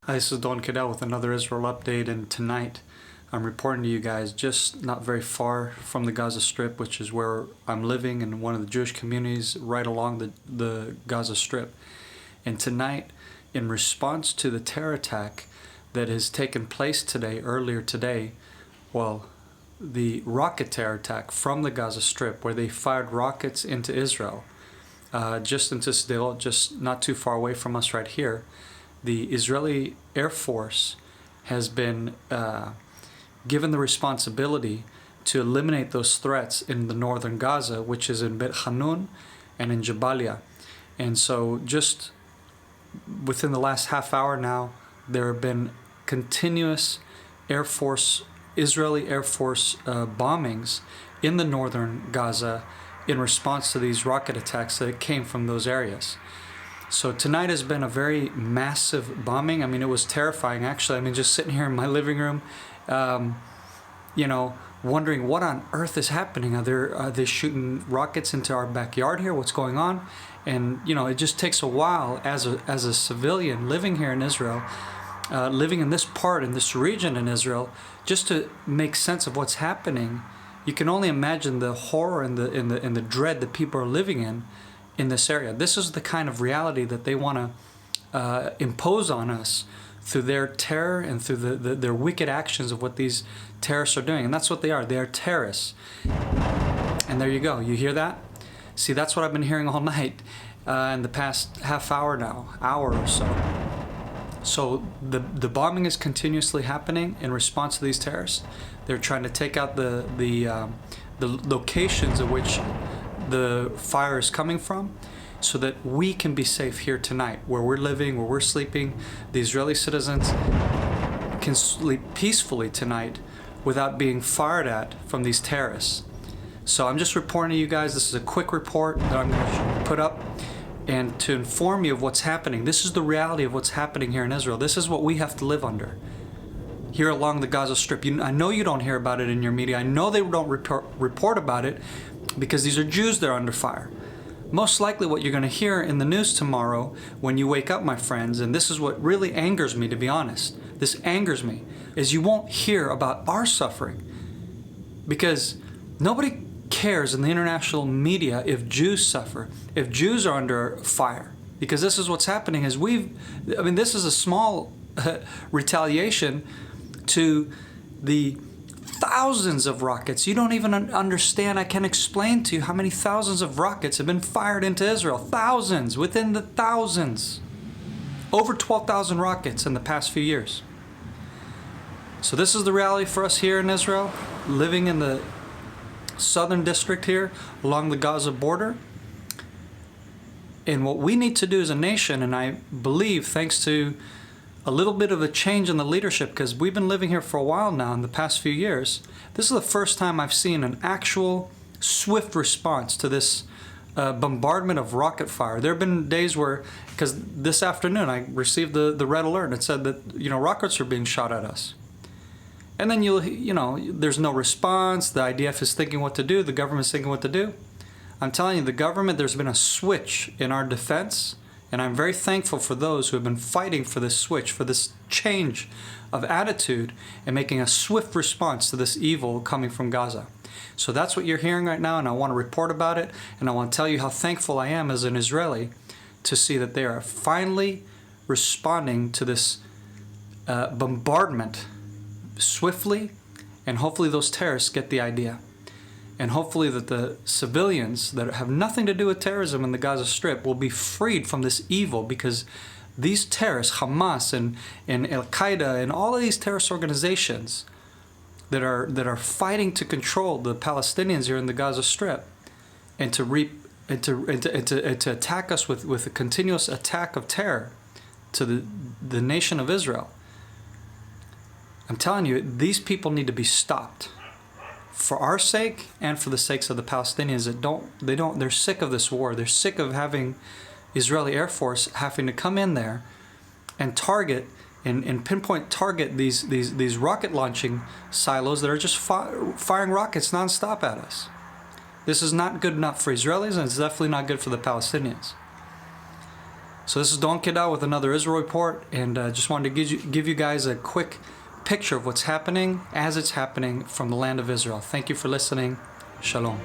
Hi, this is Doron Keidar with another Israel update, and tonight I'm reporting to you guys just not very far from the Gaza Strip, which is where I'm living in one of the Jewish communities right along the Gaza Strip. And tonight, in response to the terror attack that has taken place earlier today, the rocket terror attack from the Gaza Strip, where they fired rockets into Israel, just into Sderot, just not too far away from us right here. The Israeli Air Force has been given the responsibility to eliminate those threats in the northern Gaza, which is in Bet Hanun and in Jabalia. And so just within the last half hour now, there have been continuous Israeli Air Force bombings in the northern Gaza in response to these rocket attacks that came from those areas. So tonight has been a very massive bombing. I mean, it was terrifying, actually. I mean, just sitting here in my living room, wondering what on earth is happening. Are they shooting rockets into our backyard here? What's going on? And, it just takes a while as a civilian living here in Israel, living in this region in Israel, just to make sense of what's happening. You can only imagine the horror and the dread that people are living in this area. This is the kind of reality that they want to impose on us through their terror and through their wicked actions of what these terrorists are doing. And that's what they are. They are terrorists. And there you go. You hear that? See, that's what I've been hearing all night in the past hour or so. So the bombing is continuously happening in response to these terrorists. They're trying to take out the locations at which the fire is coming from, so that we can be safe here tonight, where we're living, where we're sleeping. The Israeli citizens can sleep peacefully tonight without being fired at from these terrorists. So I'm just reporting to you guys. This is a quick report that I'm going to put up and to inform you of what's happening. This is the reality of what's happening here in Israel. This is what we have to live under here along the Gaza Strip. I know you don't hear about it in your media. I know they don't report about it, because these are Jews that are under fire. Most likely what you're going to hear in the news tomorrow when you wake up, my friends, and this is what really angers me, to be honest. This angers me, is you won't hear about our suffering, because nobody cares in the international media if Jews suffer, if Jews are under fire, because this is what's happening. This is a small retaliation to the thousands of rockets. You don't even understand. I can't explain to you how many thousands of rockets have been fired into Israel. Thousands, within the thousands. Over 12,000 rockets in the past few years. So this is the reality for us here in Israel, living in the southern district here along the Gaza border. And what we need to do as a nation, and I believe thanks to a little bit of a change in the leadership, because we've been living here for a while now, in the past few years. This is the first time I've seen an actual swift response to this bombardment of rocket fire. There have been days where, because this afternoon I received the red alert, and it said that rockets are being shot at us. And then there's no response. The IDF is thinking what to do. The government's thinking what to do. I'm telling you, the government, there's been a switch in our defense. And I'm very thankful for those who have been fighting for this switch, for this change of attitude, and making a swift response to this evil coming from Gaza. So that's what you're hearing right now, and I want to report about it, and I want to tell you how thankful I am as an Israeli to see that they are finally responding to this bombardment swiftly, and hopefully those terrorists get the idea. And hopefully that the civilians that have nothing to do with terrorism in the Gaza Strip will be freed from this evil, because these terrorists, Hamas and Al-Qaeda and all of these terrorist organizations that are fighting to control the Palestinians here in the Gaza Strip, and to attack us with a continuous attack of terror to the nation of Israel. I'm telling you, these people need to be stopped. For our sake and for the sakes of the Palestinians they're sick of this war. They're sick of having Israeli Air Force having to come in there and target and pinpoint target these rocket launching silos that are just firing rockets nonstop at us. This is not good enough for Israelis, and it's definitely not good for the Palestinians. So this is Doron Keidar with another Israel report, and just wanted to give you guys a quick picture of what's happening as it's happening from the land of Israel. Thank you for listening. Shalom.